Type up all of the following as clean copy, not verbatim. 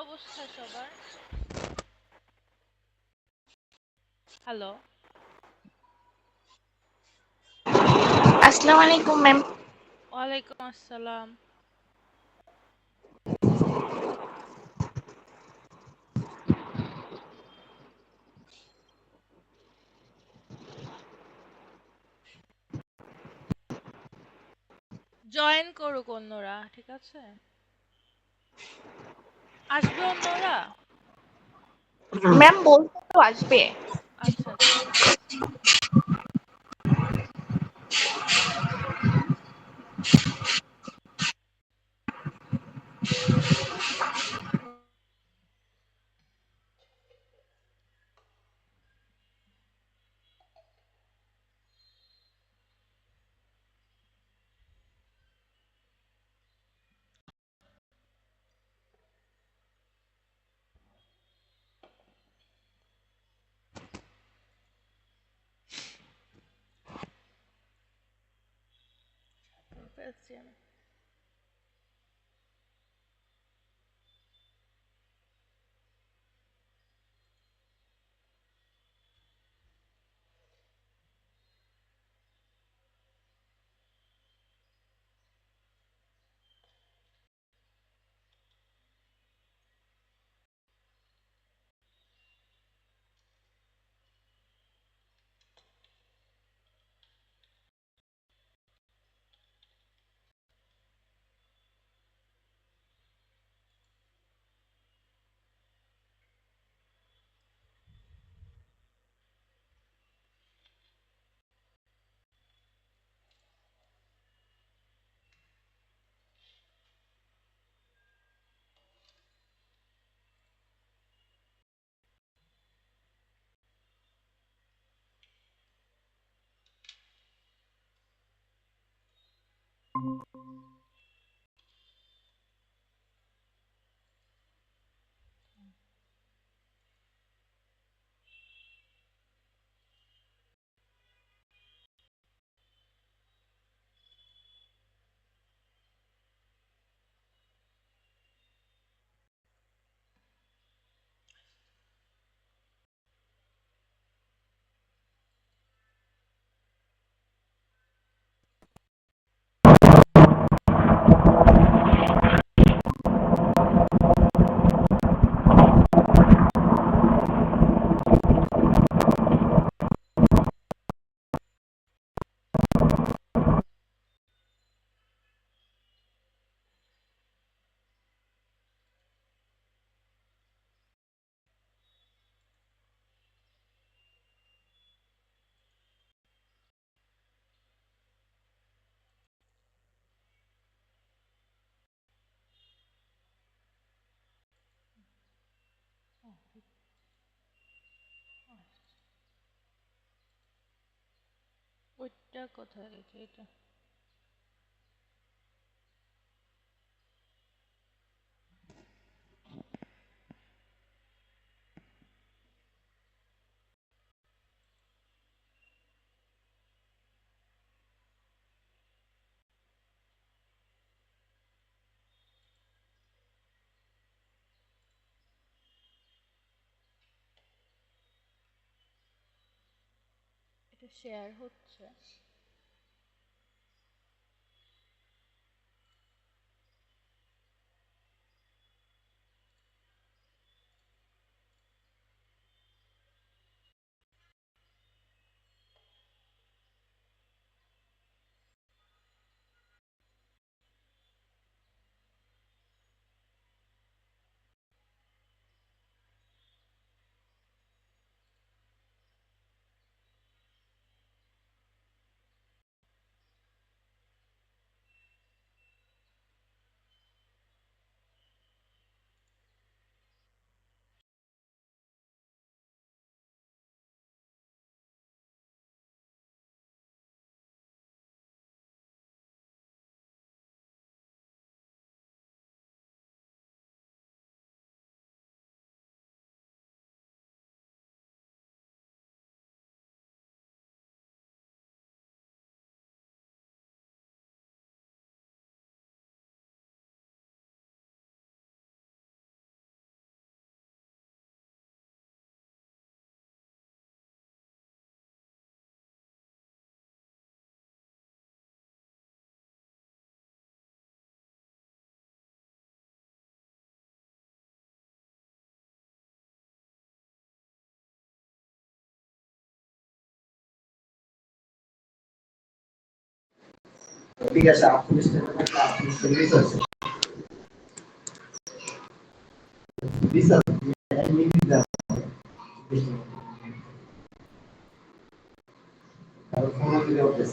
অবস্থা সবার? হ্যালো। আসসালামু আলাইকুম ম্যাম। ওয়ালাইকুম আসসালাম। জয়েন করুক অন্যরা, ঠিক আছে? আসবে অন্যরা? ম্যাম বলতে তো আসবে। আচ্ছা আচ্ছা। ফেলছি আমি। ওইটা কোথায় রেখে এটা? এটা শেয়ার হচ্ছে। ঠিক আছে 48 আছে দিশা আর ফোন দিলে হচ্ছে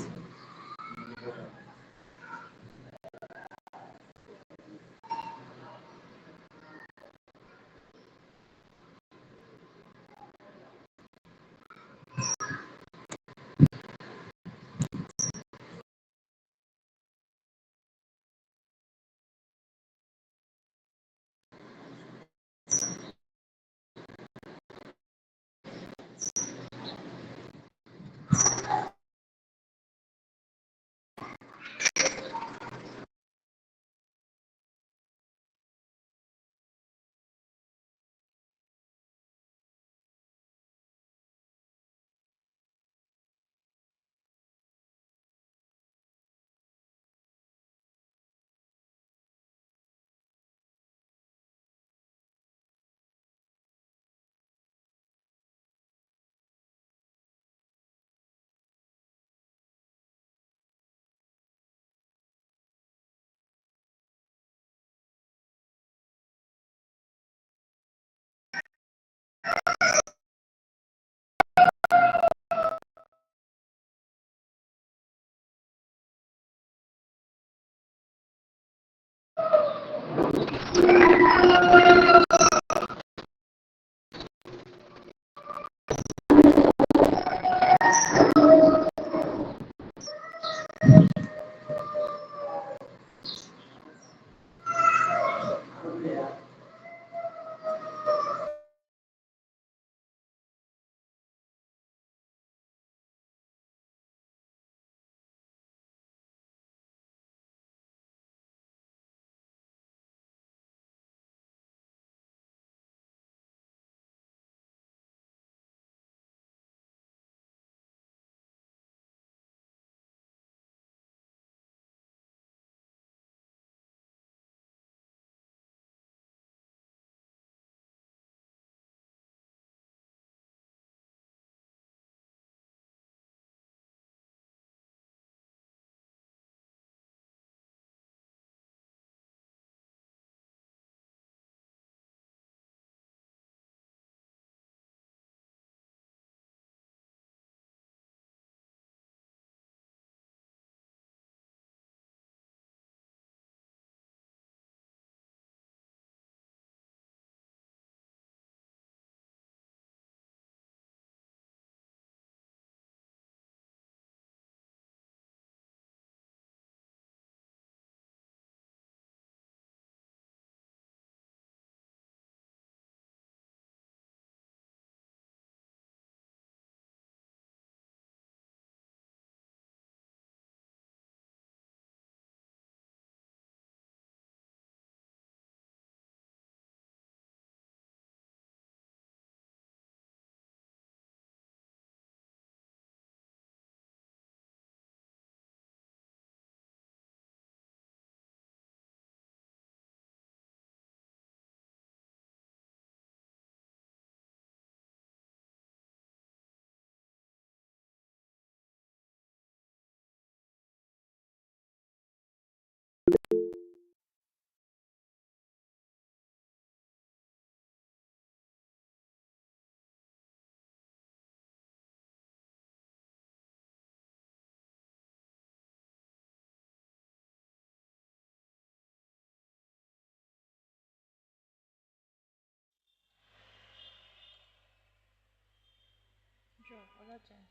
ওরা যায়।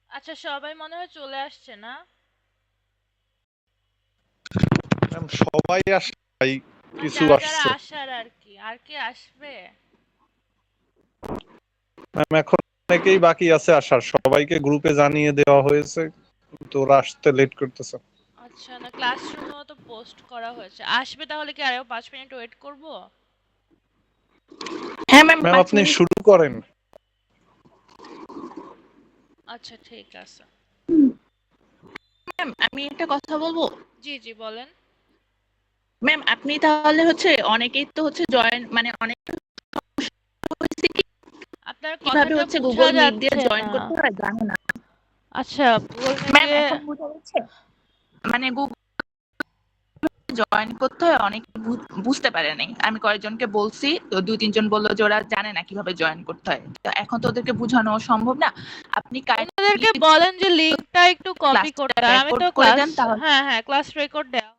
আচ্ছা সবাই মনে হয় চলে আসছে না? ম্যাম সবাই আসে ভাই, আর কিছু যারা যারা আসছে। আসার আর কি আসবে? ম্যাম এখন অনেকেই বাকি আছে আসার, সবাইকে গ্রুপে জানিয়ে দেওয়া হয়েছে, তো ওরা আসতে লেট করতেছে। আচ্ছা না, ক্লাসরুমেও তো পোস্ট করা হয়েছে। আসবে তাহলে কি আরো 5 মিনিট ওয়েট করব? হ্যাঁ ম্যাম ম্যাম 5 আপনি মিনিট। শুরু করেন। আচ্ছা ঠিক আছে। ম্যাম আমি একটা কথা বলবো। জি জি বলেন। ম্যাম আপনি তাহলে হচ্ছে অনেকেই তো হচ্ছে জয়েন মানে অনেক হয়েছে কি আপনার কিভাবে কথাটা হচ্ছে বোঝা গুগল মিট দিয়ে যাচ্ছে জয়েন না। করতে হয় জানে না। আচ্ছা, গুগল ম্যাম মিটে এখন বোঝা যাচ্ছে? মানে গুগল জয়েন করতে হয় অনেকে বুঝতে পারে নাই। আমি কয়েকজনকে বলছি, তো 2-3 জন বললো যে ওরা জানে না কিভাবে জয়েন করতে হয়। তো এখন তো ওদেরকে বোঝানো সম্ভব না। আপনি ওনাদেরকে কাইন্ডলি বলেন যে লিংকটা একটু কপি ক্লাসটা করতে। আর আমি রেকর্ড তো করে ক্লাস, দেন, তাহলে হ্যাঁ ক্লাস রেকর্ড দেয়া।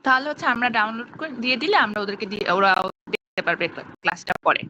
তাহলে হচ্ছে আমরা ডাউনলোড করে দিয়ে দিলে আমরা ওদেরকে দিয়ে ওরা দেখতে পারবে ক্লাসটা পরে।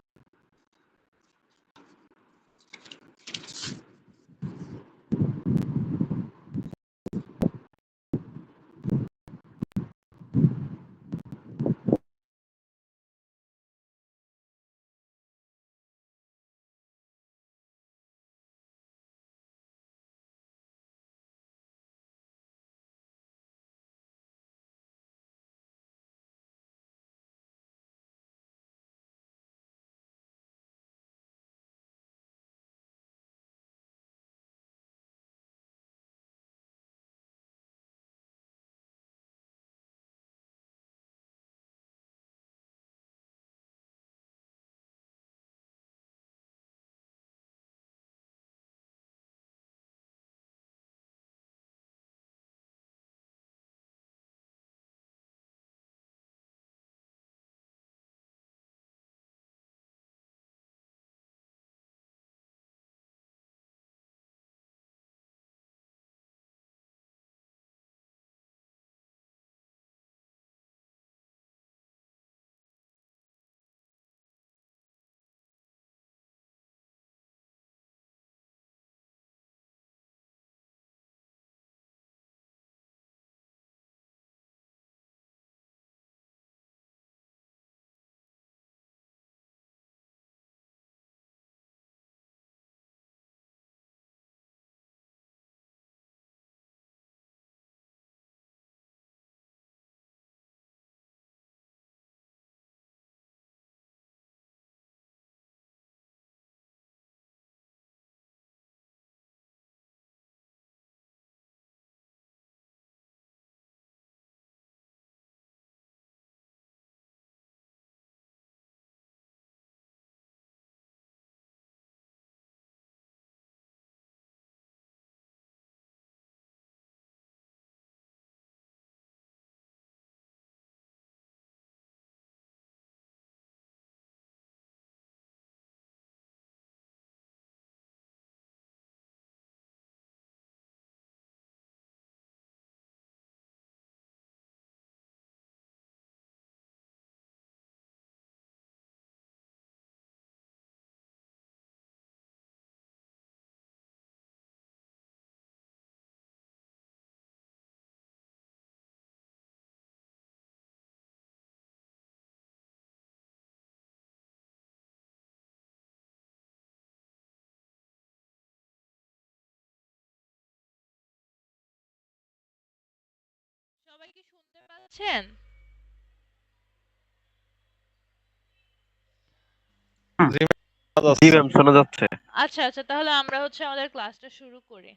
সবাই কি শুনতে পাচ্ছেন? জি জি ম্যাম, শোনা যাচ্ছে। আচ্ছা আচ্ছা, তাহলে আমরা হচ্ছে আমাদের ক্লাসটা শুরু করি।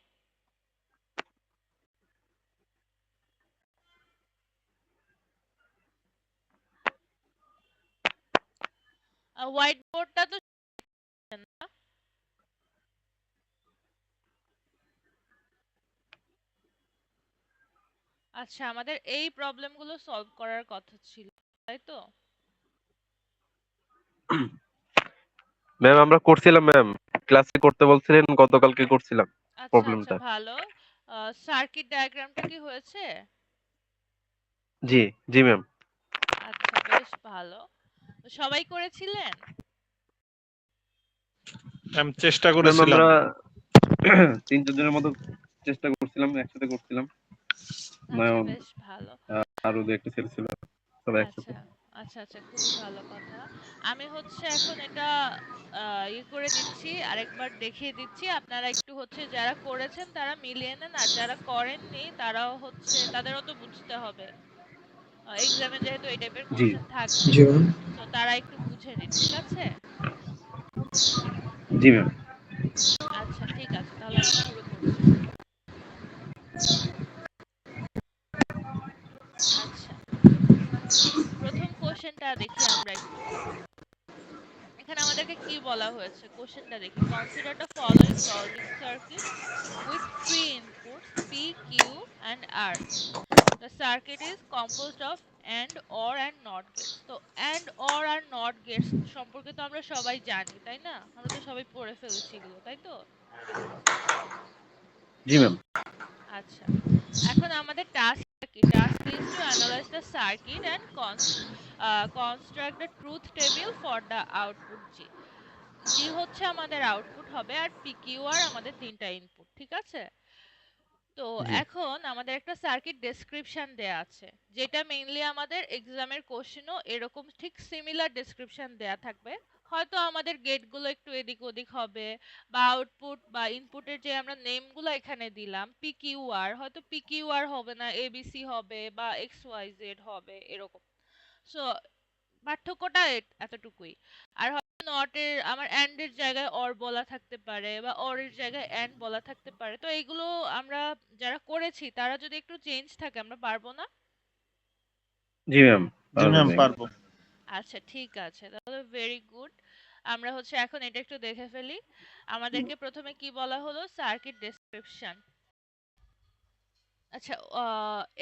হোয়াইট বোর্ডটা তো শুনছেন না? আচ্ছা, আমাদের এই প্রবলেমগুলো সলভ করার কথা ছিল, তাই তো? ম্যাম আমরা করছিলাম ম্যাম, ক্লাসে করতে বলছিলেন, গতকালকে করছিলাম আচ্ছা আচ্ছা, প্রবলেমটা। ভালো। সার্কিট ডায়াগ্রামটা কি হয়েছে? জি জি ম্যাম। আচ্ছা, বেশ ভালো। তো সবাই করেছিলেন? আমি চেষ্টা ম্যাম করেছিলাম। আমরা 3-4 জনের মতো চেষ্টা করছিলাম, একসাথে করছিলাম। আচ্ছা, নয়ন, বেশ ভালো। আরো দু একটা ছেলে ছিল, সবাই একসাথে। আচ্ছা আচ্ছা আচ্ছা, খুবই ভালো কথা। আমি হচ্ছে এখন এটা ইয়ে করে দিচ্ছি, আরেকবার দেখিয়ে দিচ্ছি। আপনারা একটু হচ্ছে যারা করেছেন তারা মিলিয়ে নেন, আর যারা করেননি তারাও হচ্ছে তাদেরও তো বুঝতে হবে। এক্সামে যেহেতু এই টাইপের জি কোশ্চেন থাকবে, জি ম্যাম। তো তারা একটু বুঝে নিন, ঠিক আছে? জি ম্যাম। আচ্ছা, ঠিক আছে, তাহলে আমি শুরু করছি। আচ্ছা, প্রথম কোশ্চেনটা দেখি আমরা একটু। এখানে আমাদের আমাদেরকে কি বলা হয়েছে কোশ্চেনটা দেখি। Consider the following logic circuit with three inputs P, Q, and R. The circuit is composed of AND, OR, and NOT gates. তো AND, OR, আর NOT gates সম্পর্কে তো আমরা সবাই জানি, তাই না? আমরা তো সবাই পড়ে ফেলেছি এগুলো, তাই তো? জি ম্যাম। আচ্ছা, এখন আমাদের টাস্কটা কি? Task is to analyze the circuit and construct the truth table for the output G. G হচ্ছে আমাদের আউটপুট হবে আর PQR আমাদের তিনটা ইনপুট, ঠিক আছে? তো জি এখন আমাদের একটা সার্কিট ডেসক্রিপশন দেয়া আছে, যেটা মেইনলি আমাদের এক্সামের কোশ্চেনও এরকম ঠিক সিমিলার ডেসক্রিপশন দেয়া থাকবে। হয়তো আমাদের গেটগুলো একটু এদিক ওদিক হবে, বা আউটপুট বা ইনপুটের যে আমরা নেমগুলো এখানে দিলাম PQR, হয়তো PQR হবে না, ABC হবে বা XYZ হবে এরকম। সো পার্থক্যটা এতটুকুই। আর হয়তো নটের আমার এন্ড এর জায়গায় অর বলা থাকতে পারে বা অর এর জায়গায় এন্ড বলা থাকতে পারে। তো এইগুলো আমরা যারা করেছি তারা যদি একটু চেঞ্জ থাকে আমরা পারবো না? জি ম্যাম, জি পারবেন ম্যাম ম্যাম। পারবো। আচ্ছা ঠিক আছে, তাহলে ভেরি গুড। আমরা হচ্ছে এখন এটা একটু দেখে ফেলি। আমাদেরকে প্রথমে কি বলা হলো? Circuit description. আচ্ছা,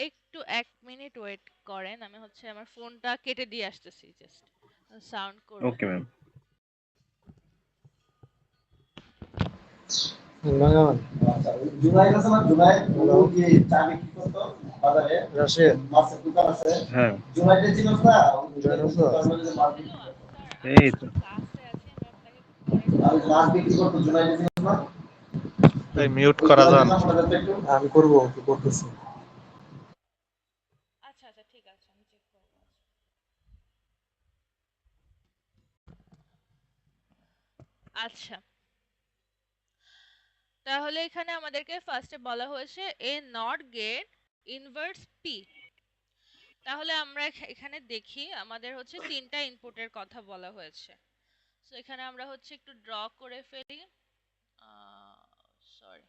একটু 1 মিনিট ওয়েট করেন, আমি হচ্ছে আমার ফোনটা কেটে দিয়ে আসতেছি, জাস্ট সাউন্ড করবে। Okay ma'am. আচ্ছা, জুনাই আছে না? জুনাই ও কি চা বিক্রি করতো বাজারে? রাশিয়ান মাছের দোকান আছে। হ্যাঁ, জুনাইটা চিনোস না? জন্মের যে মাছ বিক্রি হ্যালো করতো। স্যার, আমি এই তো। একটু ক্লাসে আছি, আমি আপনাকে একটু পরে কল আর মাছ করছি। বিক্রি করতো জুনাইটা চিনোস না? এই মিউট ওই করা জুনাইটার যান। নামটা জানতো একটু? আমি করবো, কি করতেছি। আচ্ছা আচ্ছা ঠিক আছে, আমি চেক করবো। আচ্ছা, তাহলে এখানে আমাদেরকে ফার্স্টে বলা হয়েছে এ নট গেট ইনভার্স পি। তাহলে আমরা এখানে দেখি আমাদের হচ্ছে তিনটা ইনপুটের কথা বলা হয়েছে। সো এখানে আমরা হচ্ছে একটু ড্র করে ফেলি। সরি,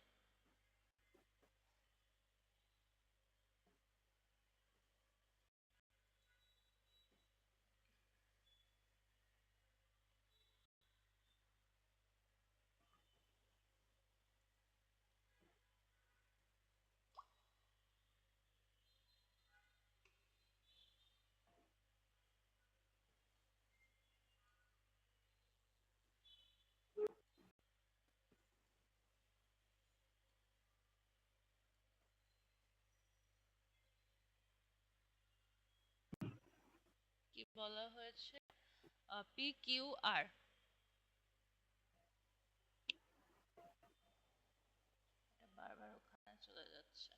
কি বলা হয়েছে? পি কিউ আর। এটা বারবার ওখানে চলে যাচ্ছে।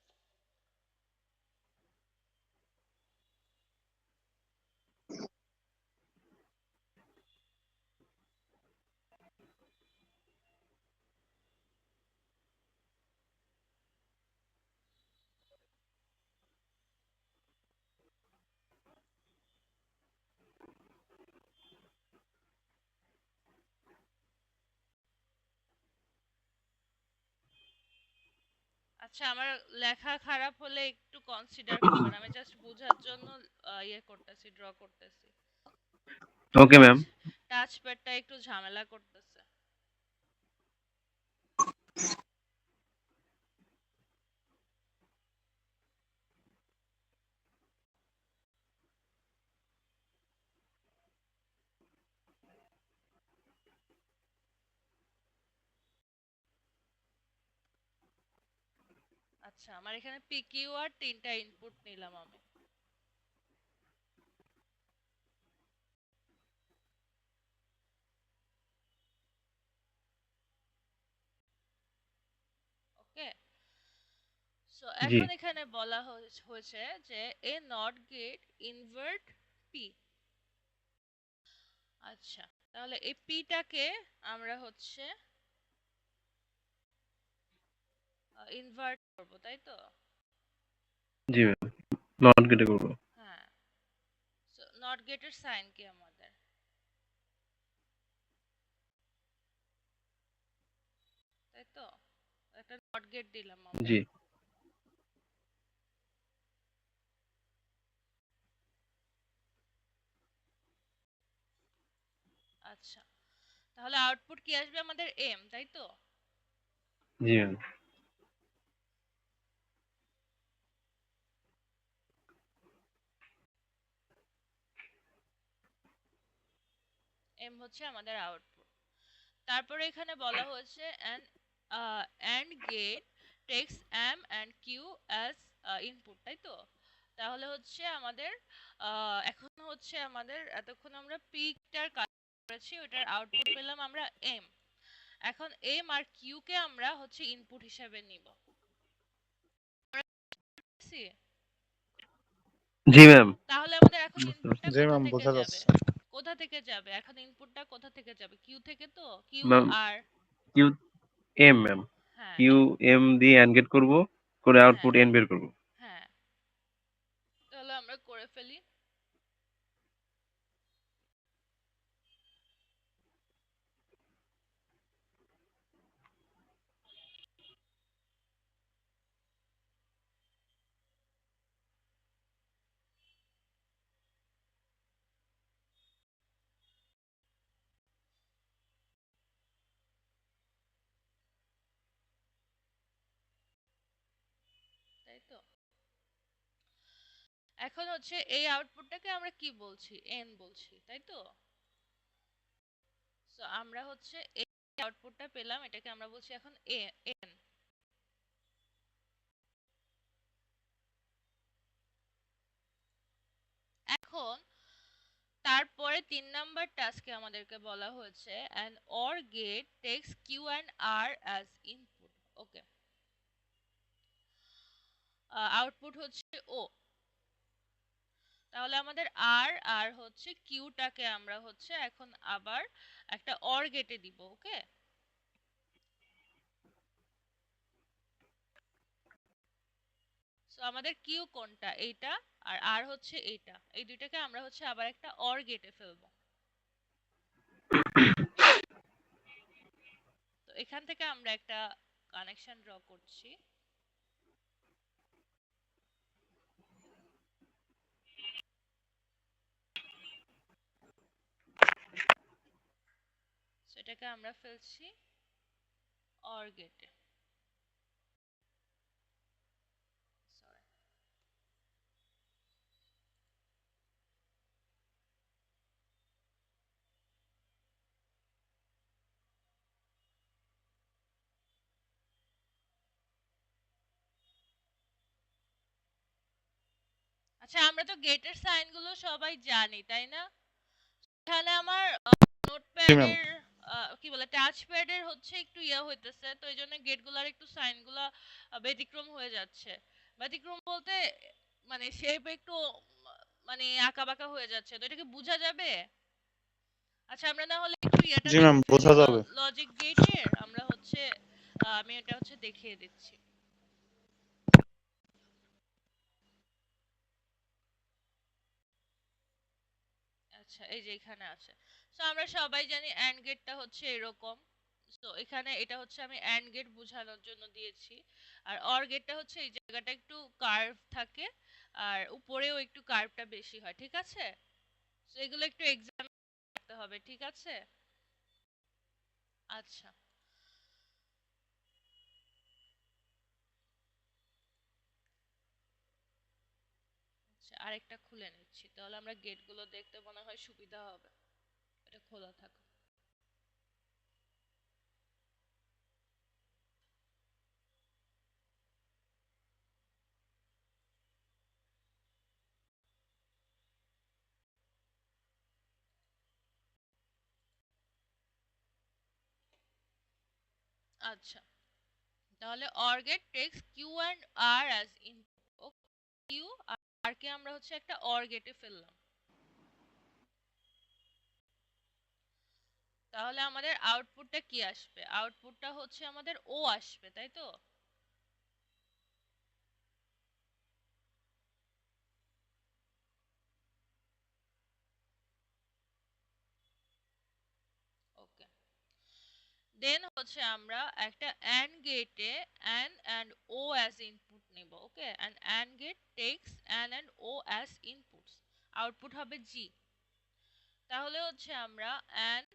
আচ্ছা, আমার লেখা খারাপ হলে একটু কনসিডার করবেন, আমি জাস্ট বোঝার জন্য ইয়ে করতেছি, ড্র করতেছি। ওকে টাচ ম্যাম। টাচ প্যাডটা একটু ঝামেলা করতেছে। আচ্ছা, আমার এখানে পিকিউ আর তিনটা ইনপুট নিলাম আমি। ওকে, সো জি এখন এখানে বলা হয়েছে যে এ নট গেট ইনভার্ট পি। আচ্ছা, তাহলে এই পিটাকে আমরা হচ্ছে ইনভার্ট করব, তাই তো? জি ম্যাম, নট কেটে করবো। হ্যাঁ, সো নট গেটের সাইন কি আমাদের? তাই তো, একটা নট গেট দিলাম আমরা। জি আচ্ছা, তাহলে আউটপুট কি আসবে আমাদের এম, তাই তো? জি ম্যাম। এম হচ্ছে আমাদের আউটপুট। তারপরে এখানে বলা হয়েছে and gate takes m and q as input, তাই তো? তাহলে হচ্ছে আমাদের এখন হচ্ছে আমাদের এতক্ষণ আমরা পিকটার কাজ করেছি, ওটার আউটপুট পেলাম আমরা এম। এখন এম আর কিউ কে আমরা হচ্ছে ইনপুট হিসেবে নিব। জি ম্যাম। তাহলে আমাদের এখন বুঝতে পারছি। ইনপুটটা জি কোথা ম্যাম, থেকে বোঝা যাবে? যাচ্ছে। কোথা থেকে যাবে এখন ইনপুটটা, কোথা থেকে যাবে? কিউ থেকে তো, কিউ ম্যাম আর কিউ এম ম্যাম, হ্যাঁ কিউ এম দিয়ে অ্যান্ড গেট করব, করে হ্যাঁ আউটপুট এন বের করব। হ্যাঁ, তাহলে আমরা করে ফেলি। তাই তো? এখন হচ্ছে এই আউটপুটটাকে আমরা কি বলছি? এন বলছি, তাই তো? সো আমরা হচ্ছে এই আউটপুটটা পেলাম, এটাকে আমরা বলছি এখন এন। এখন তারপরে 3 নাম্বার টাস্কে আমাদেরকে বলা হয়েছে an OR gate takes q and r as input. Okay, output হচ্ছে ও। তাহলে আমাদের আর হচ্ছে কিউটাকে আমরা হচ্ছে এখন আবার একটা অর গেটে দিব। ওকে, সো আমাদের কিউ কোনটা? এইটা। আর হচ্ছে এইটা, এই দুইটাকে আমরা হচ্ছে আবার একটা অর গেটে ফেলবো। তো এখান থেকে আমরা একটা কানেকশন ড্র করছি। সেটাকে আমরা ফেলছি অর গেটে। সরি। আচ্ছা, আমরা তো গেটের সাইনগুলো সবাই জানি, তাই না? এখানে আমার জি ম্যাম। নোটপ্যাডের কি বলে, টাচ প্যাডের হচ্ছে একটু ইয়া হইতেছে, তো এই জন্য গেটগুলার একটু সাইনগুলা ব্যতিক্রম হয়ে যাচ্ছে। ব্যতিক্রম বলতে মানে শেপ একটু মানে আঁকা বাঁকা হয়ে যাচ্ছে, তো এটাকে বোঝা যাবে? আচ্ছা, আমরা না হলে একটু ইয়েটা জি ম্যাম, দেখে ফেলি, বোঝা যাবে। লজিক গেটের আমরা হচ্ছে আমি এটা হচ্ছে দেখিয়ে দিচ্ছি। আচ্ছা, এই যে এখানে আছে। সো আমরা সবাই জানি অ্যান্ড গেটটা হচ্ছে এরকম। সো এখানে এটা হচ্ছে আমি অ্যান্ড গেট বোঝানোর জন্য দিয়েছি। আর অর গেটটা হচ্ছে এই জায়গাটা একটু কার্ভ থাকে, আর উপরেও একটু কার্ভটা বেশি হয়, ঠিক আছে? সো এগুলো একটু এক্সাম করতে হবে, ঠিক আছে? আচ্ছা, আচ্ছা, আরেকটা খুলে নিচ্ছি, তাহলে আমরা গেটগুলো দেখতে মনে হয় সুবিধা হবে। এটা খোলা থাক। আচ্ছা, তাহলে or gate takes Q and R as input. Q R কে আমরা হচ্ছে একটা অর গেটে ফেললাম। তাহলে আমাদের আউটপুটটা কি আসবে? আউটপুটটা হচ্ছে আমাদের ও আসবে, তাই তো? ওকে, দেন হচ্ছে আমরা একটা অ্যান্ড গেটে N and O as input নেব। Okay, and and gate takes N and O as inputs. Output হবে জি। তাহলে হচ্ছে আমরা অ্যান্ড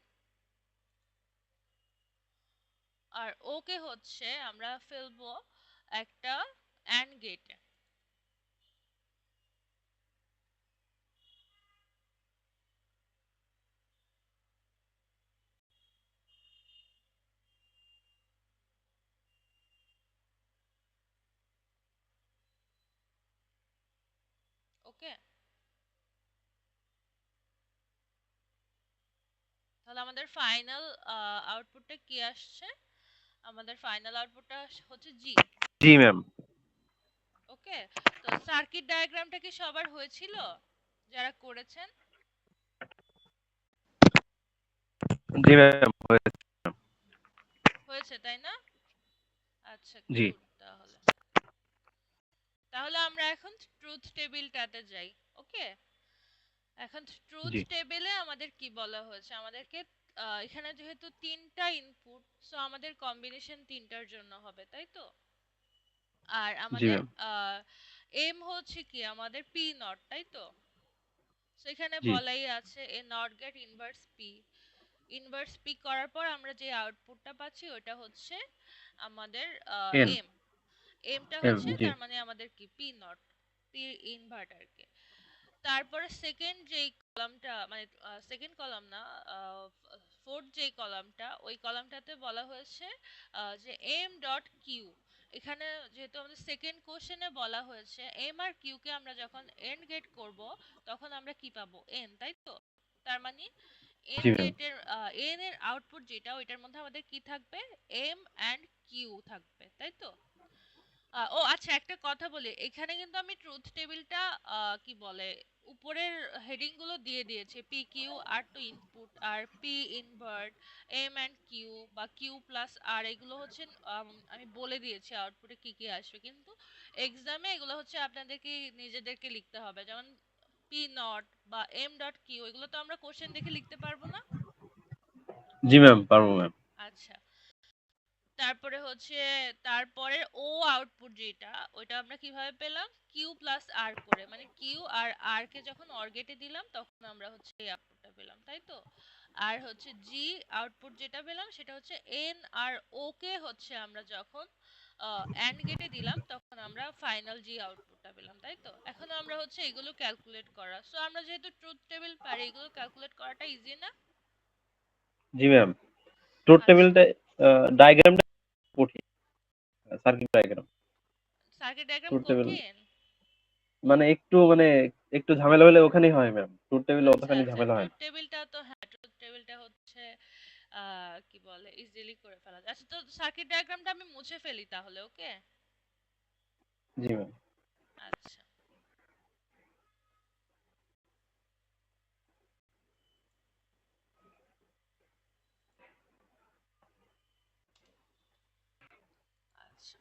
আর ওকে হচ্ছে আমরা ফেলবো একটা অ্যান্ড গেটে। ওকে, তাহলে আমাদের ফাইনাল আউটপুটটা কি আসছে? আমাদের ফাইনাল আউটপুটটা হচ্ছে জি। জি ম্যাম। ওকে, তো সার্কিট ডায়াগ্রামটা কি সবার হয়েছিল যারা করেছেন? জি ম্যাম হয়েছে তাই না? আচ্ছা, জি গুড। তাহলে তাহলে আমরা এখন ট্রুথ টেবিলটাতে যাই। ওকে, এখন ট্রুথ জি টেবিলে আমাদের কি বলা হয়েছে? আমাদেরকে এখানে যেহেতু তিনটা ইনপুট, সো আমাদের কম্বিনেশন তিনটার জন্য হবে, তাই তো? আর জি আমাদের ম্যাম এম হচ্ছে কি আমাদের পি নট, তাই তো? সেখানে জি বলাই আছে a not gate inverse P. Inverse P করার পর আমরা যে আউটপুটটা পাচ্ছি ওটা হচ্ছে আমাদের এন এম। এমটা এম হচ্ছে জি তার মানে আমাদের কি পি নট, পি ইনভার্টারকে। তারপরে সেকেন্ড যেই কলামটা, মানে সেকেন্ড কলাম না, ফোর্থ যেই কলামটা, ওই কলামটাতে বলা হয়েছে যে এম ডট কিউ। এখানে যেহেতু আমাদের সেকেন্ড কোশ্চেনে বলা হয়েছে এম আর কিউ কে আমরা যখন এন্ড গেট করব তখন আমরা কি পাবো? এন, তাই তো? তার মানে এন জি ম্যাম গেটের এন এর আউটপুট যেটা, ওইটার মধ্যে আমাদের কি থাকবে? এম অ্যান্ড কিউ থাকবে, তাই তো? ও আচ্ছা, একটা কথা বলি, এখানে কিন্তু আমি ট্রুথ টেবিলটা কি বলে উপরের হেডিং গুলো দিয়ে দিয়েছি। P Q R two input, আর P invert, M and Q বা কিউ প্লাস আর, এগুলো হচ্ছে আমি বলে দিয়েছি আউটপুটে কি কি আসবে, কিন্তু এক্সামে এগুলো হচ্ছে আপনাদেরকে নিজেদেরকে লিখতে হবে। যেমন পি নট বা এম ডট কিউ, এগুলো তো আমরা কোশ্চেন দেখে লিখতে পারবো না। জি ম্যাম পারবো ম্যাম। আচ্ছা, তারপরে হচ্ছে তারপরের ও আউটপুট যেটা, ওইটা আমরা কিভাবে পেলাম? কিউ প্লাস আর করে, মানে কিউ আর আর কে যখন অর গেটে দিলাম তখন আমরা হচ্ছে এই আউটপুটটা পেলাম, তাই তো? আর হচ্ছে জি আউটপুট যেটা পেলাম সেটা হচ্ছে এন আর ও কে হচ্ছে আমরা যখন অ্যান্ড গেটে দিলাম তখন আমরা ফাইনাল জি আউটপুটটা পেলাম, তাই তো? এখন আমরা হচ্ছে এগুলো ক্যালকুলেট করা, সো আমরা যেহেতু ট্রুথ টেবিল পারি, এগুলো ক্যালকুলেট করাটা ইজি না? জি ম্যাম ট্রুথ আচ্ছা, টেবিলটা ডায়াগ্রামটা কঠিন, circuit diagram. Circuit diagram truth table কঠিন? মানে একটু ঝামেলা হলে ওখানেই হয় ম্যাম, ট্রুথ টেবিলে আচ্ছা অতখানি আচ্ছা, ঝামেলা হয় ট্রুথ না। টেবিলটা তো, হ্যাঁ, ট্রুথ টেবিলটা হচ্ছে কি বলে ইজিলি করে ফেলা যায়। আচ্ছা, তো সার্কিট ডায়াগ্রামটা আমি মুছে ফেলি তাহলে, ওকে? জি ম্যাম আচ্ছা আচ্ছা,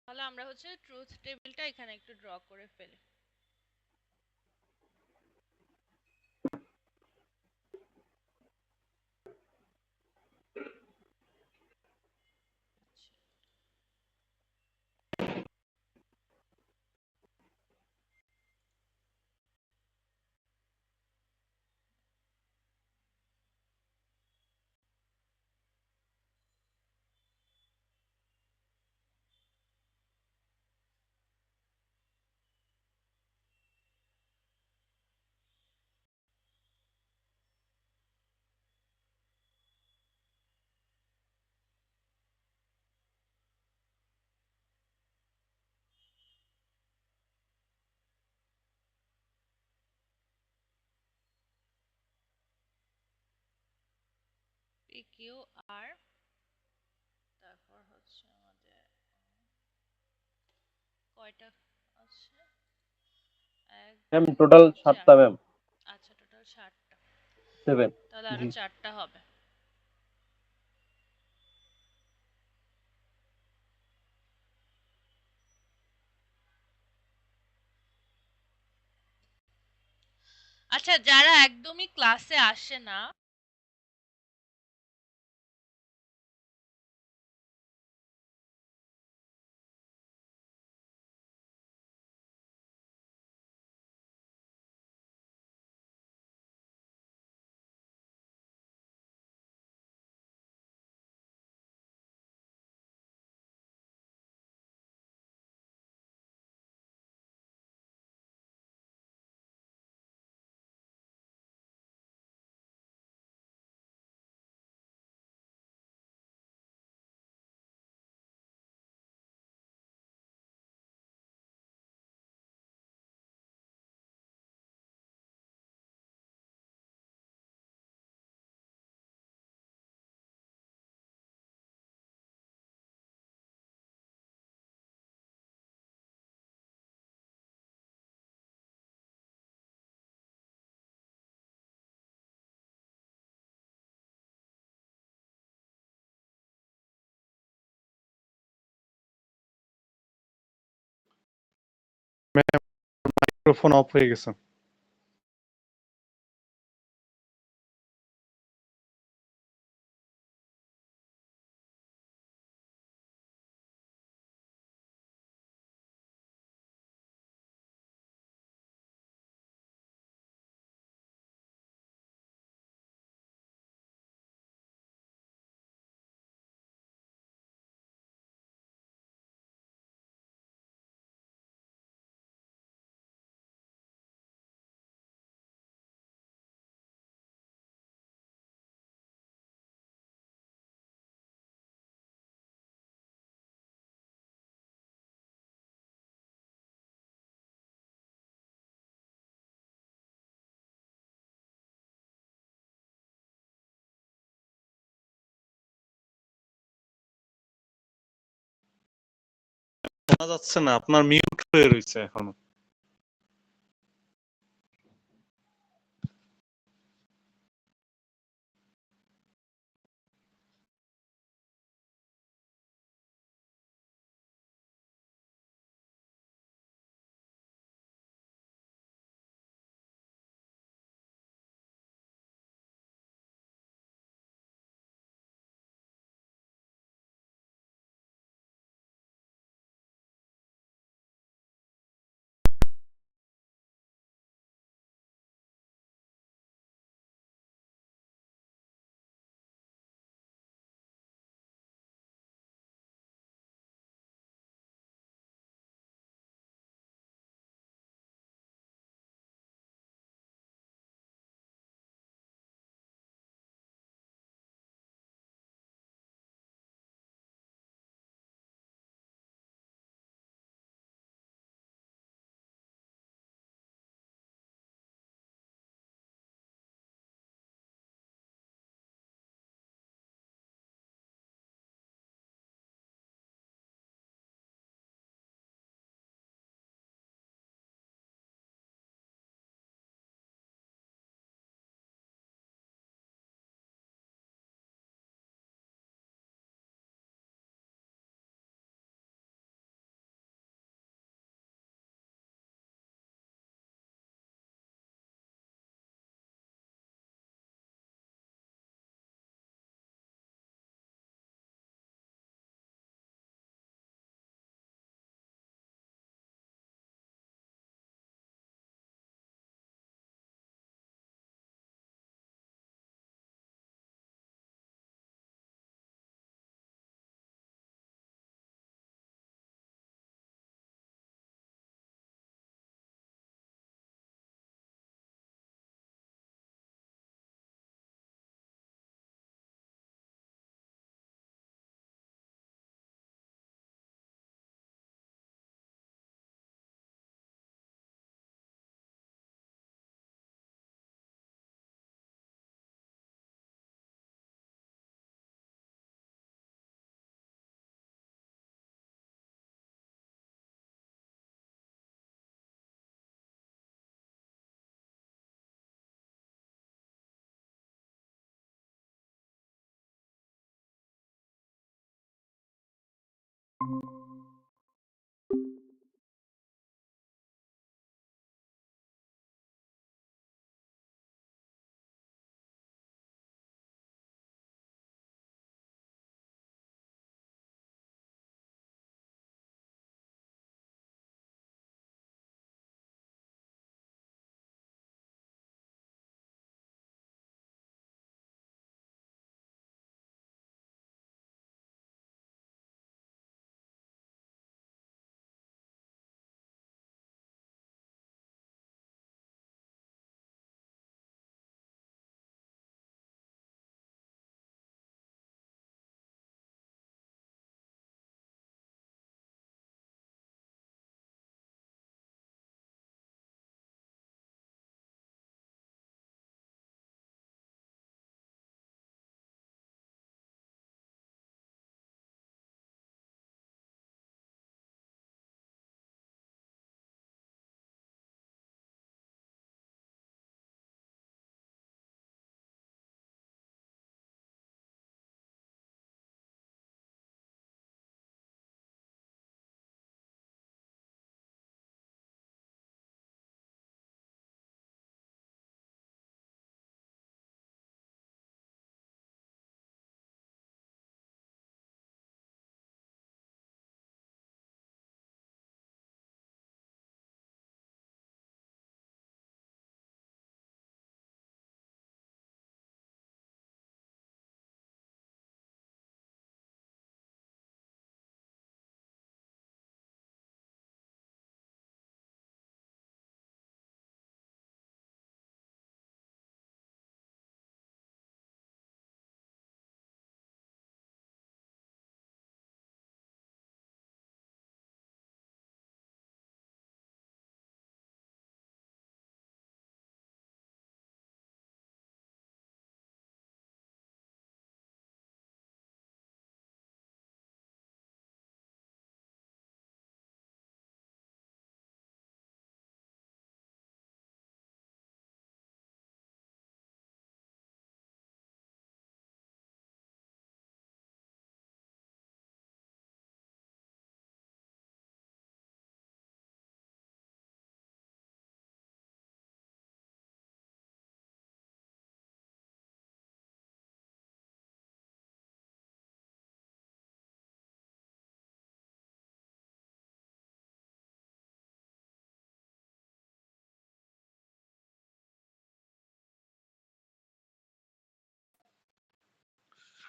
তাহলে আমরা হচ্ছে ট্রুথ টেবিলটা এখানে একটু ড্র করে ফেলি। পি কিউ আর, তারপর হচ্ছে আমাদের কয়টা আছে? এক, ম্যাম দুই, টোটাল তিন, চার। 7টা ম্যাম। আচ্ছা, টোটাল 7টা। 7 তাহলে আরো জি 4টা হবে। আচ্ছা, যারা একদমই ক্লাসে আসে না মাইক্রোফোন অফ হয়ে গেছে। শোনা যাচ্ছে না, আপনার মিউট হয়ে রয়েছে এখনো।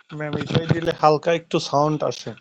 ম্যাম এটাই দিলে হালকা একটু সাউন্ড আসে।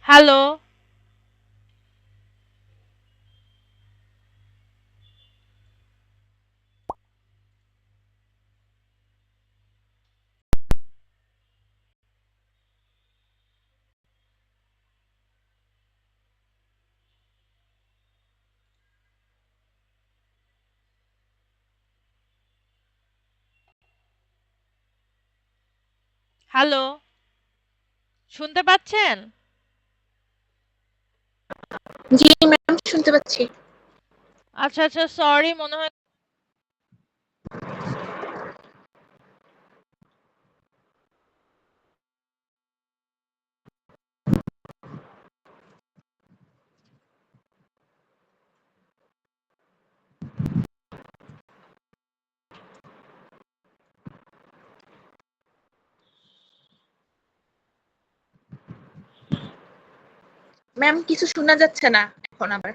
হ্যালো। হ্যালো, শুনতে পাচ্ছেন? জি ম্যাম, শুনতে পাচ্ছি। আচ্ছা আচ্ছা, সরি, মনে হয় ম্যাম কিছু শোনা যাচ্ছে না এখন আবার।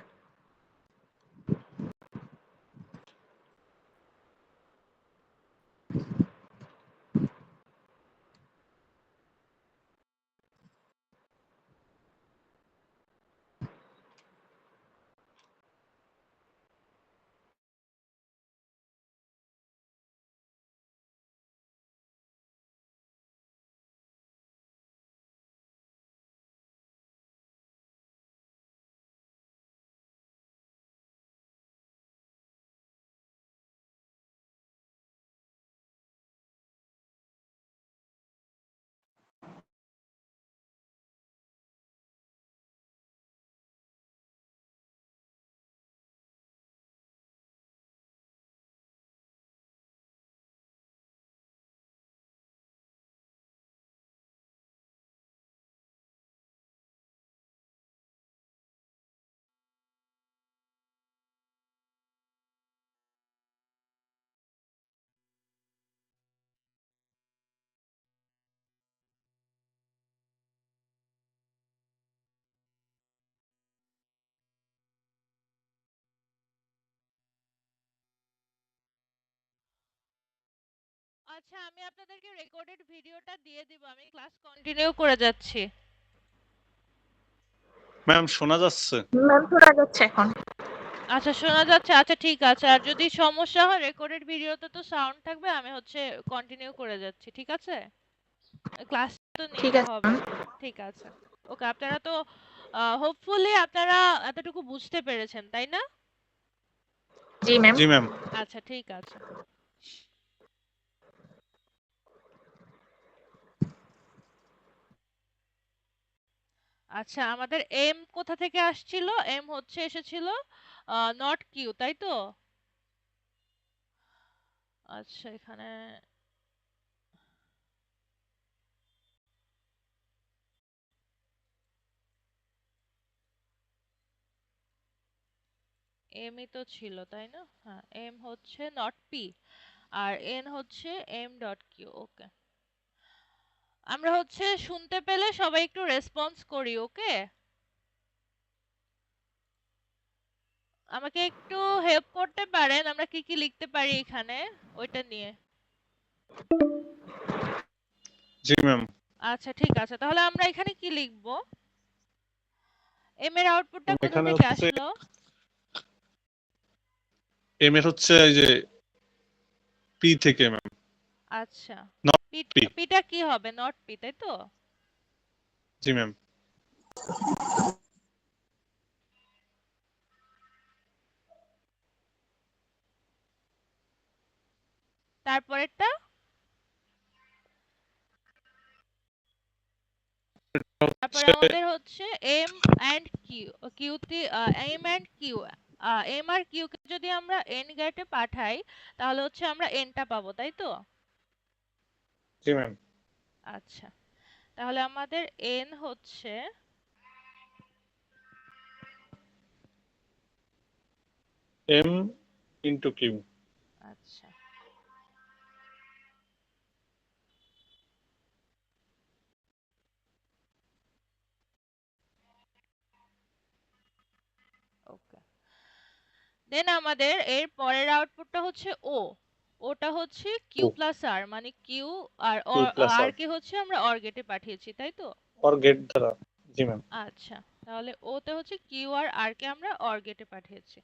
আচ্ছা, আমি আপনাদেরকে রেকর্ডেড ভিডিওটা দিয়ে দিব, আমি ক্লাস কন্টিনিউ করে যাচ্ছি। ম্যাম শোনা যাচ্ছে? ম্যাম শোনা যাচ্ছে এখন। আচ্ছা, শোনা যাচ্ছে? আচ্ছা ঠিক আছে, আর যদি সমস্যা হয় রেকর্ডেড ভিডিওতে তো সাউন্ড থাকবে, আমি হচ্ছে কন্টিনিউ করে যাচ্ছি, ঠিক আছে? ক্লাস তো ঠিক নিতে আছে হবে। ম্যাম। ঠিক আছে। ওকে, আপনারা তো হোপফুলি আপনারা এতটুকু বুঝতে পেরেছেন, তাই না? জি ম্যাম। জি ম্যাম। আচ্ছা ঠিক আছে। আচ্ছা, আমাদের এম কোথা থেকে আসছিল? এম হচ্ছে এসেছিল নট কিউ, তাই তো? আচ্ছা, এখানে এমই তো ছিল, তাই না? হ্যাঁ, এম হচ্ছে নট পি আর এন হচ্ছে এম ডট কিউ। ওকে, আমরা হচ্ছে শুনতে পেলে সবাই একটু রেসপন্স করি, ওকে? আমাকে একটু হেল্প করতে পারেন, আমরা কি কি লিখতে পারি এখানে ওইটা নিয়ে? জি ম্যাম। আচ্ছা ঠিক আছে, তাহলে আমরা এখানে কি লিখব? এম এর আউটপুটটা কোথা এখানে থেকে হচ্ছে আসলো? এম এর হচ্ছে এই যে পি থেকে ম্যাম। আচ্ছা, নট পি, পি। পিটা কি হবে? নট পি, তাই তো? জি ম্যাম। তারপরেরটা? তারপরে হচ্ছে আমাদের হচ্ছে M and Q, M and Q, M আর কিউ কে যদি আমরা এন গেটে পাঠাই তাহলে হচ্ছে আমরা এনটা পাবো, তাই তো? জি ম্যাম। আচ্ছা, তাহলে আমাদের এন হচ্ছে এম ইন্টু কিউ। আচ্ছা ওকে, দেন আমাদের এর পরের আউটপুটটা হচ্ছে ও, ওটা হচ্ছে কিউ ও প্লাস আর, মানে কিউ আর কিউ প্লাস আর আর কে হচ্ছে আমরা অর গেটে পাঠিয়েছি, তাই তো? অর গেট দ্বারা। জি ম্যাম। আচ্ছা, তাহলে ওতে হচ্ছে কিউ আর আর কে আমরা অর গেটে পাঠিয়েছি।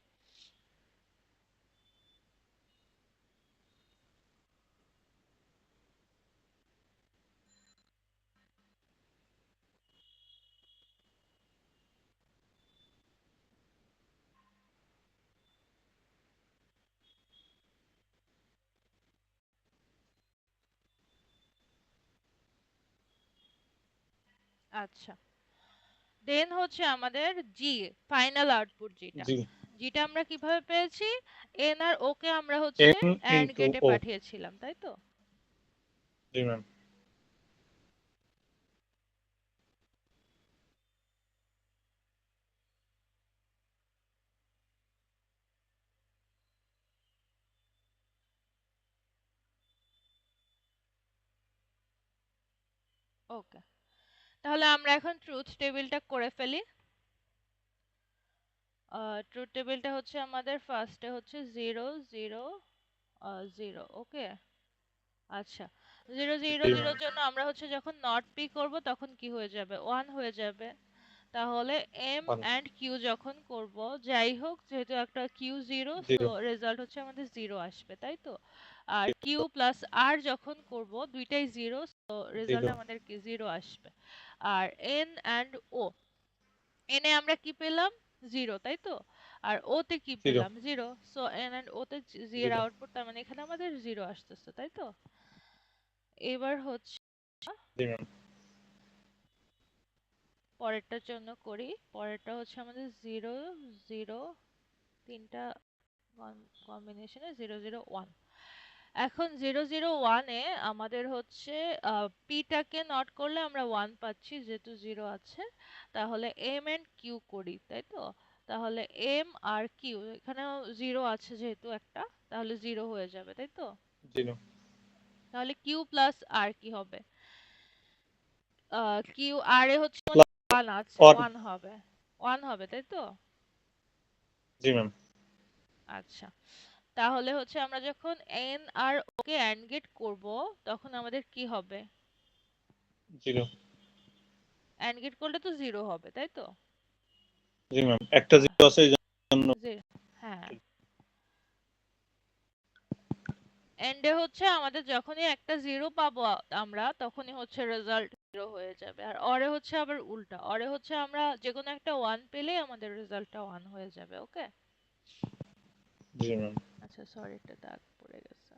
আচ্ছা, দেন হচ্ছে আমাদের জি, ফাইনাল আউটপুট যেটা, জি। যেটা আমরা কিভাবে পেয়েছি? এন আর ও কে আমরা হচ্ছে এন অ্যান্ড ইন্টু গেটে ও। পাঠিয়েছিলাম, তাই তো? জি ম্যাম। ওকে, তাহলে আমরা এখন ট্রুথ টেবিলটা করে ফেলি। ট্রুথ টেবিলটা হচ্ছে আমাদের ফার্স্টে হচ্ছে 0 0 0, ওকে? আচ্ছা, 0 0 জি 0 ম্যাম। এর জন্য আমরা হচ্ছে যখন নট পি করব তখন কি হয়ে যাবে? 1 হয়ে যাবে। তাহলে এম ওয়ান। এন্ড কিউ যখন করব, যাই হোক যেহেতু একটা কিউ 0, সো জিরো। রেজাল্ট হচ্ছে আমাদের 0 আসবে, তাই তো? আর কিউ প্লাস আর যখন করব, দুইটাই 0, সো রেজাল্ট জিরো। আমাদের কি 0 আসবে। আর এন এন্ড ও, এনে আমরা কি পেলাম? 0, তাই তো? আর ও তে কি জিরো। পেলাম? 0, সো এন এন্ড ও তে এর জিরো। আউটপুট, তার মানে এখানে আমাদের 0 আসতেছে, তাই তো? এবার হচ্ছে জি ম্যাম। পরেরটার জন্য করি। পরেরটা হচ্ছে আমাদের 0 0, তিনটা কম্বিনেশনে 0 0 1। এখন 0 0 1 এ আমাদের হচ্ছে পিটাকে নট করলে আমরা 1 পাচ্ছি যেহেতু 0 আছে। তাহলে এম এন্ড কিউ করি, তাই তো? তাহলে এম আর কিউ, এখানেও 0 আছে যেহেতু একটা, তাহলে 0 হয়ে যাবে, তাই তো? জিরো। তাহলে কিউ প্লাস আর কি হবে? কিউ আর এ হচ্ছে প্লাস 1 আছে, অর। 1 হবে, 1 হবে, তাই তো? জি ম্যাম। আচ্ছা, তাহলে হচ্ছে আমরা যখন n আর o কে AND গেট করব তখন আমাদের কি হবে? 0। AND গেট করলে তো 0 হবে, তাই তো? জি ম্যাম, একটা আহ, 0 আছে এই জন্য। হ্যাঁ, এন্ডে হচ্ছে আমাদের যখনই একটা 0 পাবো আমরা তখনই হচ্ছে রেজাল্ট 0 হয়ে যাবে। আর অরে হচ্ছে আবার উল্টা, অরে হচ্ছে আমরা যে কোনো একটা 1 পেলেই আমাদের রেজাল্টটা 1 হয়ে যাবে। ওকে, জি ম্যাম। আচ্ছা সরি, একটা দাগ পড়ে গেছে।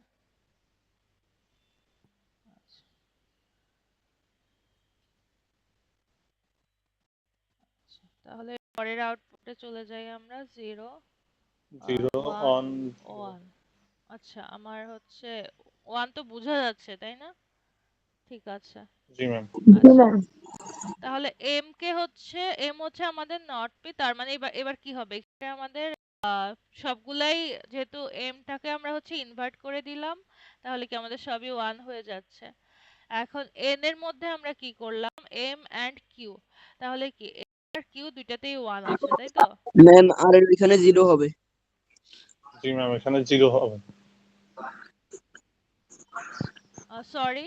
আচ্ছা, তাহলে পরের আউটপুটে চলে যাই আমরা। 0 0 1 অন 1। আচ্ছা, আমার হচ্ছে 1 তো বোঝা যাচ্ছে, তাই না? ঠিক আছে। জি ম্যাম। আচ্ছা, তাহলে এম হচ্ছে আমাদের নট পি, তার মানে এবার কি হবে? এখানে আমাদের সবগুলাই, যেহেতু এমটাকে আমরা হচ্ছে ইনভার্ট করে দিলাম, তাহলে কি আমাদের সবই 1 হয়ে যাচ্ছে। এখন এন এর মধ্যে আমরা কি করলাম? এম এন্ড কিউ, তাহলে কি এম আর কিউ দুইটাতেই 1 আছে, তাই তো? ম্যাম আর এর এখানে 0 হবে। জি ম্যাম, এখানে 0 হবে। সরি,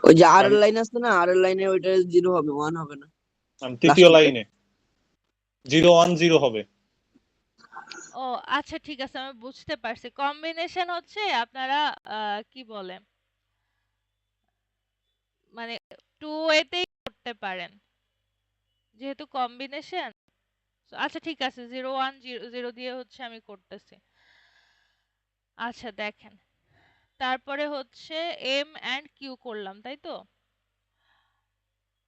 ওই যে আর ম্যাম, এর লাইন আছে না, আর এর লাইনে ওইটা 0 হবে, 1 হবে না তৃতীয় লাস্টেরটা। লাইনে 0 1 0 হবে। ও আচ্ছা, ঠিক আছে, আমি বুঝতে পারছি। কম্বিনেশন হচ্ছে আপনারা কি বলে, মানে টু ওয়েতেই করতে পারেন যেহেতু কম্বিনেশন। আচ্ছা ঠিক আছে, 0 1 0 0 দিয়ে হচ্ছে আমি করতেছি। আচ্ছা দেখেন, তারপরে হচ্ছে এম এন্ড কিউ করলাম, তাই তো?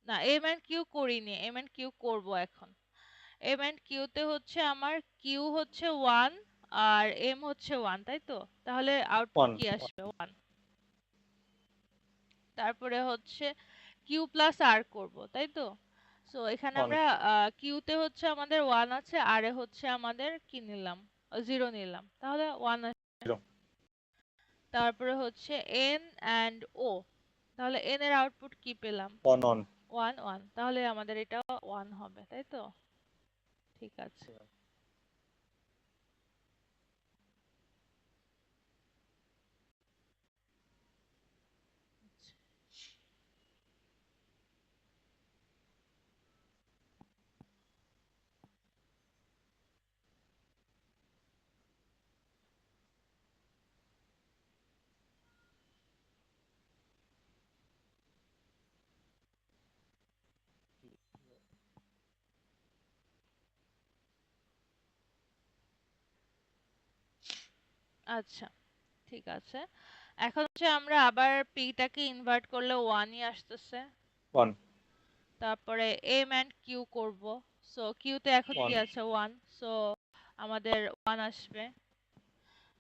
না, এম এন্ড কিউ করিনি, এম এন্ড কিউ করব এখন। এম এন্ড কিউতে হচ্ছে আমার কিউ হচ্ছে 1 আর এম হচ্ছে 1, তাই তো? তাহলে আউটপুট 1 কি আসবে? 1। তারপরে হচ্ছে কিউ প্লাস আর করব, তাই তো? সো এখানে 1 আমরা কিউতে হচ্ছে আমাদের 1 আছে, আর এ হচ্ছে আমাদের কি নিলাম? 0 নিলাম, তাহলে 1 আসবে। 0 তারপরে হচ্ছে এন অ্যান্ড ও, তাহলে এন এর আউটপুট কি পেলাম? 1 1। 1 1, তাহলে আমাদের এটা 1 হবে, তাই তো? ঠিক আছে। আচ্ছা ঠিক আছে, এখন হচ্ছে আমরা আবার পিটাকে ইনভার্ট করলে 1ই আসতেছে। 1 তারপরে এম অ্যান্ড কিউ করব। সো কিউতে এখন কি 1 আছে? 1, সো আমাদের 1 আসবে।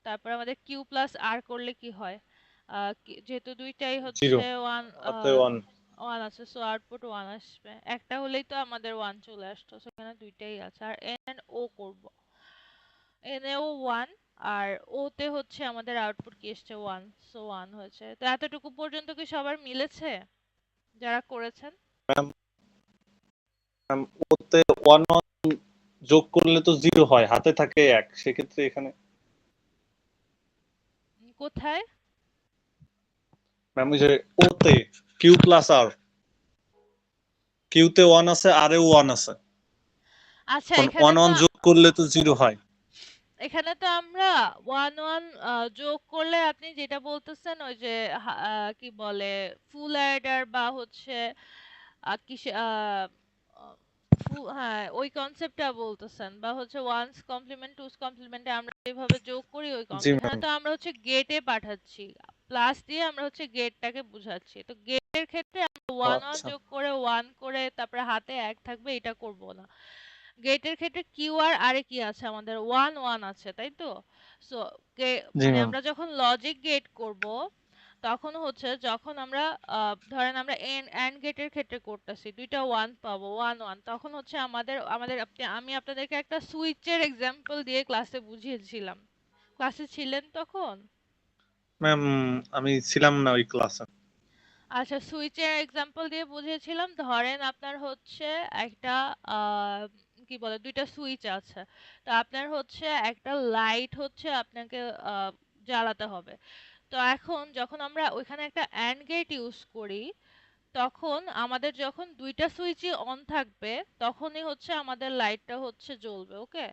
তারপর আমাদের কিউ প্লাস আর করলে কি হয়? যেহেতু দুইটাই 0 হচ্ছে 1, হাতে 1। 1 আছে, সো আউটপুট 1 আসবে। একটা হলেই তো আমাদের 1 চলে আসতো, সেখানে দুইটাই আছে। আর এন ও করব, এন এও 1, আর ও তে হচ্ছে আমাদের আউটপুট কি এসছে? 1, সো 1 হয়েছে। তো এতটুকু পর্যন্ত কি সবার মিলেছে যারা করেছেন? ম্যাম, ওতে 1 1 যোগ করলে তো 0 হয়, হাতে থাকে 1, সেক্ষেত্রে এখানে কোথায়? ম্যাম ওই যে ওতে কিউ প্লাস আর, কিউতে 1 আছে আর এও 1 আছে, আচ্ছা, এখন এখানে 1 তো 1 যোগ করলে তো 0 হয়। আমরা 1 1 যোগ করলে আপনি যেটা বলতেছেন ওই যে কি বলে, ফুল অ্যাডার বা হচ্ছে কিসে হ্যাঁ ওই কনসেপ্টটা বলতেছেন, বা হচ্ছে ওয়ান্স কমপ্লিমেন্ট টুস কমপ্লিমেন্টে আমরা যেভাবে যোগ করি ওই জি কনসেপ্ট। এখানে ম্যাম। তো আমরা হচ্ছে গেটে পাঠাচ্ছি, প্লাস দিয়ে আমরা হচ্ছে গেটটাকে বুঝাচ্ছি। তো গেটের ক্ষেত্রে আমরা 1 1 আচ্ছা। যোগ করে 1 করে তারপরে হাতে 1 থাকবে, এটা করব না। গেটের ক্ষেত্রে কিউ আর আরে কি আছে? আমাদের 1 1 আছে, তাই তো? সো জি মানে ম্যাম। আমরা যখন লজিক গেট করব তখন হচ্ছে, যখন আমরা ধরেন আমরা এন্ড গেটের ক্ষেত্রে করতেছি, দুইটা 1 পাবো, 1 1, তখন হচ্ছে আমাদের আমাদের আমি আপনাদেরকে একটা সুইচের এক্সাম্পল দিয়ে ক্লাসে বুঝিয়েছিলাম। ক্লাসে ছিলেন তখন? ম্যাম আমি ছিলাম না ওই ক্লাসে। আচ্ছা, সুইচের এক্সাম্পল দিয়ে বুঝিয়েছিলাম। ধরেন আপনার হচ্ছে একটা কি বলে ২টা সুইচ আছে। তো আপনার হচ্ছে একটা লাইট হচ্ছে আপনাকে জ্বালাতে হবে। তো এখন যখন আমরা ওইখানে একটা AND গেট ইউজ করি, তখন আমাদের যখন ২টা সুইচই অন থাকবে, তখনই হচ্ছে আমাদের লাইটটা হচ্ছে জ্বলবে। ওকে?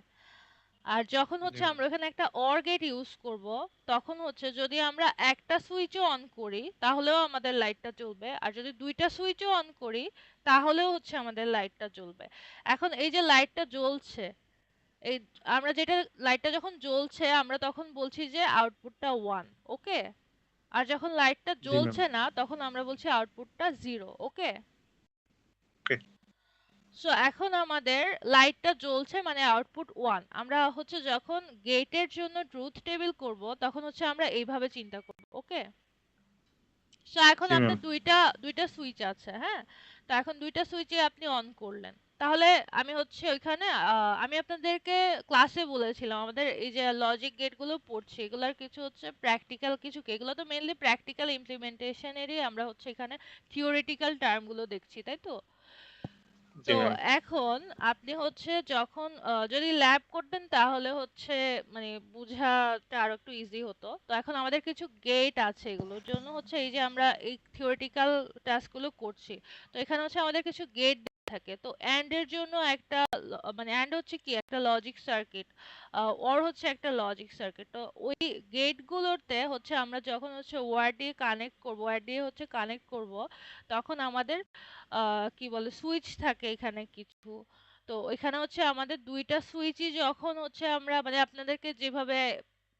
আর যখন জি হচ্ছে ম্যাম। আমরা ওখানে একটা OR গেট ইউজ করব, তখন হচ্ছে যদি আমরা একটা সুইচও অন করি, তাহলেও আমাদের লাইটটা জ্বলবে। আর যদি ২টা সুইচও অন করি, তাহলেও হচ্ছে আমাদের লাইটটা জ্বলবে। এখন এই যে লাইটটা জ্বলছে, এই আমরা যেটা লাইটটা যখন জ্বলছে আমরা তখন বলছি যে আউটপুটটা 1। ওকে? আর যখন লাইটটা জি ম্যাম। জ্বলছে না তখন আমরা বলছি আউটপুটটা 0। ওকে? ওকে। সো এখন আমাদের লাইটটা জ্বলছে মানে আউটপুট 1। আমরা হচ্ছে যখন গেটের জন্য ট্রুথ টেবিল করব তখন হচ্ছে আমরা এইভাবে চিন্তা করব। ওকে? সো এখন জি ম্যাম। আপনার দুইটা সুইচ আছে, হ্যাঁ? তো এখন ২টা সুইচই আপনি অন করলেন। তাহলে আমি হচ্ছে ওইখানে আমি আপনাদেরকে ক্লাসে বলেছিলাম আমাদের এই যে লজিক গেটগুলো পড়ছি এগুলার কিছু হচ্ছে প্র্যাকটিক্যাল কিছু কি এগুলো তো মেইনলি প্র্যাকটিক্যাল ইমপ্লিমেন্টেশনেরই আমরা হচ্ছে এখানে থিওরিটিক্যাল টার্মগুলো দেখছি, তাই তো? জি তো ম্যাম। এখন আপনি হচ্ছে যখন যদি ল্যাব করতেন তাহলে হচ্ছে মানে বুঝাটা আরো একটু ইজি হতো। তো এখন আমাদের কিছু গেট আছে এগুলোর জন্য হচ্ছে এই যে আমরা এই থিওরিটিক্যাল টাস্কগুলো করছি। তো এখানে হচ্ছে আমাদের কিছু গেট থাকে। তো AND এর জন্য একটা মানে AND হচ্ছে কি একটা লজিক সার্কিট। OR হচ্ছে একটা লজিক সার্কিট। তো ওই গেটগুলোতে হচ্ছে আমরা যখন হচ্ছে ওয়্যার দিয়ে কানেক্ট করব, ওয়্যার দিয়ে হচ্ছে কানেক্ট করব, তখন আমাদের কি বলে সুইচ থাকে এখানে কিছু। তো এখানে হচ্ছে আমাদের ২টা সুইচই যখন হচ্ছে আমরা মানে আপনাদেরকে যেভাবে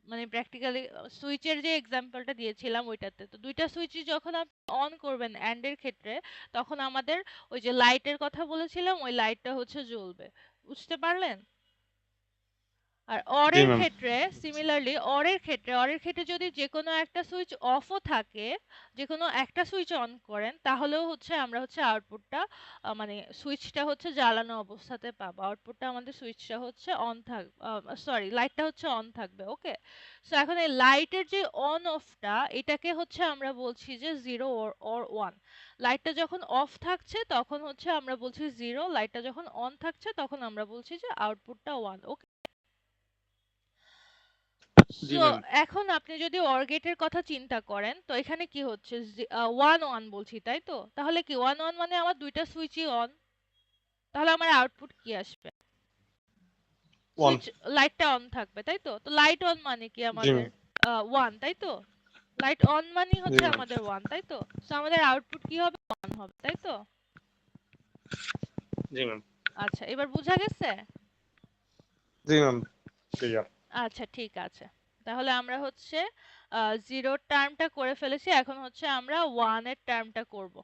মানে প্র্যাকটিক্যালি সুইচের যে এক্সাম্পলটা দিয়েছিলাম ওইটাতে। তো ২টা সুইচই যখন আপনি অন করবেন AND এর ক্ষেত্রে তখন আমাদের ওই যে লাইটের কথা বলেছিলাম ওই লাইটটা হচ্ছে জ্বলবে। বুঝতে পারলেন? আর OR জি এর ম্যাম। ক্ষেত্রে সিমিলারলি OR এর ক্ষেত্রে যদি যেকোনো একটা সুইচ অফও থাকে, যেকোনো একটা সুইচ অন করেন তাহলেও হচ্ছে আমরা হচ্ছে আউটপুটটা মানে সুইচটা হচ্ছে জ্বালানো অবস্থাতে পাবো। আউটপুটটা আমাদের সুইচটা হচ্ছে অন থাক সরি লাইটটা হচ্ছে অন থাকবে। ওকে? সো এখন এই লাইটের যে অন অফটা এটাকে হচ্ছে আমরা বলছি যে 0 অর 1। লাইটটা যখন অফ থাকছে তখন হচ্ছে আমরা বলছি 0, লাইটটা যখন অন থাকছে তখন আমরা বলছি যে আউটপুটটা 1। ওকে? জি সো ম্যাম। এখন আপনি যদি OR গেটের কথা চিন্তা করেন তো এখানে কি হচ্ছে 1 1 বলছি তাই তো? তাহলে কি 1 1 মানে আমার ২টা সুইচই অন। তাহলে আমার আউটপুট কি আসবে? 1। সুইচ লাইটটা অন থাকবে তাই তো? তো লাইট অন মানে কি জি আমাদের ম্যাম। 1 তাই তো? লাইট অন মানেই জি হচ্ছে ম্যাম। আমাদের 1 তাই তো? সো আমাদের আউটপুট কি হবে? 1 হবে তাই তো? জি ম্যাম। আচ্ছা এবার বুঝা গেছে? জি ম্যাম। ক্লিয়ার। আচ্ছা ঠিক আছে। তাহলে আমরা হচ্ছে 0 টার্মটা করে ফেলেছি। এখন হচ্ছে আমরা 1 এর টার্মটা করব।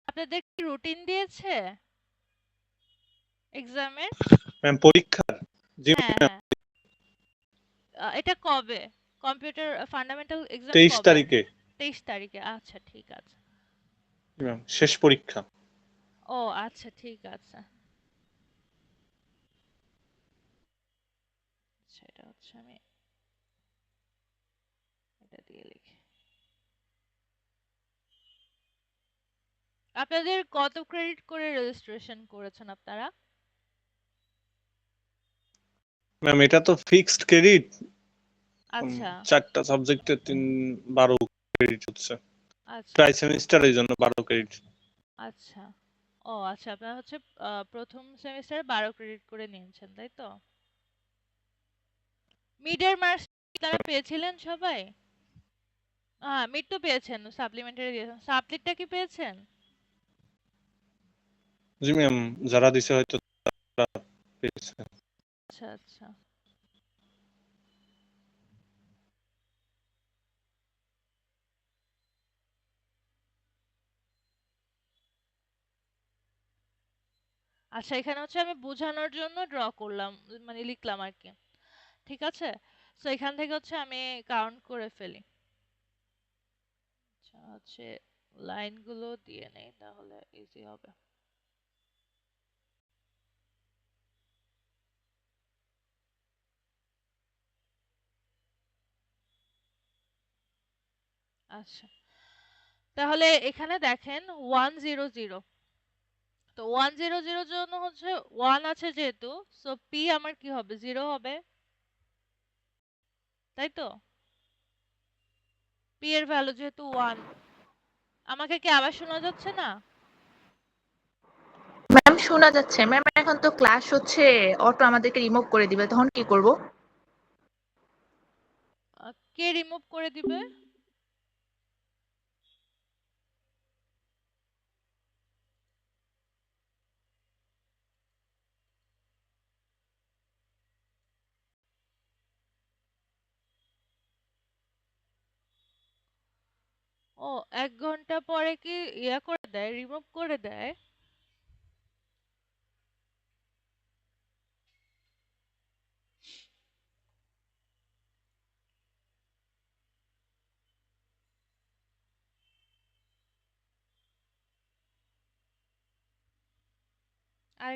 আপনাদের কি রুটিন দিয়েছে এক্সামের? ম্যাম পরীক্ষা। জি হ্যাঁ, ম্যাম। হ্যাঁ। এটা কবে? কম্পিউটার ফান্ডামেন্টাল এক্সাম 23 কবে? তারিখে। ২৩ তারিখে। আচ্ছা ঠিক আছে। জি ম্যাম শেষ পরীক্ষা। ও আচ্ছা ঠিক আছে। আচ্ছা এটা হচ্ছে আমি এটা দিয়ে লিখি। আপনাদের কত ক্রেডিট করে রেজিস্ট্রেশন করেছেন আপনারা? ম্যাম এটা তো ফিক্সড ক্রেডিট। আচ্ছা, 4টা সাবজেক্টে 12 ক্রেডিট হচ্ছে। আচ্ছা, ট্রাই সেমিস্টার এই জন্য 12 ক্রেডিট। আচ্ছা। ও আচ্ছা, আপনারা হচ্ছে প্রথম সেমিস্টারে 12 ক্রেডিট করে নিয়েছেন, তাই তো? মিডের মার্কস তারা পেয়েছিলেন সবাই? হ্যাঁ, মিড তো পেয়েছেন, সাপ্লিমেন্টারি দিয়েছেন। সাবজেক্টটা কি পেয়েছেন? জি ম্যাম, যারা দিছে হয়তো তারা পেয়েছে। আচ্ছা আচ্ছা। আচ্ছা, এখানে হচ্ছে আমি বোঝানোর জন্য ড্র করলাম, মানে লিখলাম আর কি। ঠিক আছে? সো এখান থেকে হচ্ছে আমি কাউন্ট করে ফেলি। আচ্ছা হচ্ছে লাইনগুলো দিয়ে নেই, তাহলে ইজি হবে। আচ্ছা, তাহলে এখানে দেখেন 100। তো 100 জন্য হচ্ছে 1 আছে যেহেতু, সো পি আমার কি হবে? 0 হবে, তাই তো? পি এর ভ্যালু যেহেতু 1। আমাকে কি আবার শোনা যাচ্ছে না? ম্যাম শোনা যাচ্ছে। ম্যাম এখন তো ক্লাস হচ্ছে, অটো আমাদেরকে রিমুভ করে দিবে, তখন কি করব? কে রিমুভ করে দিবে? ও, 1 ঘন্টা পরে কি ইয়া করে দেয়, রিমুভ করে দেয়? আর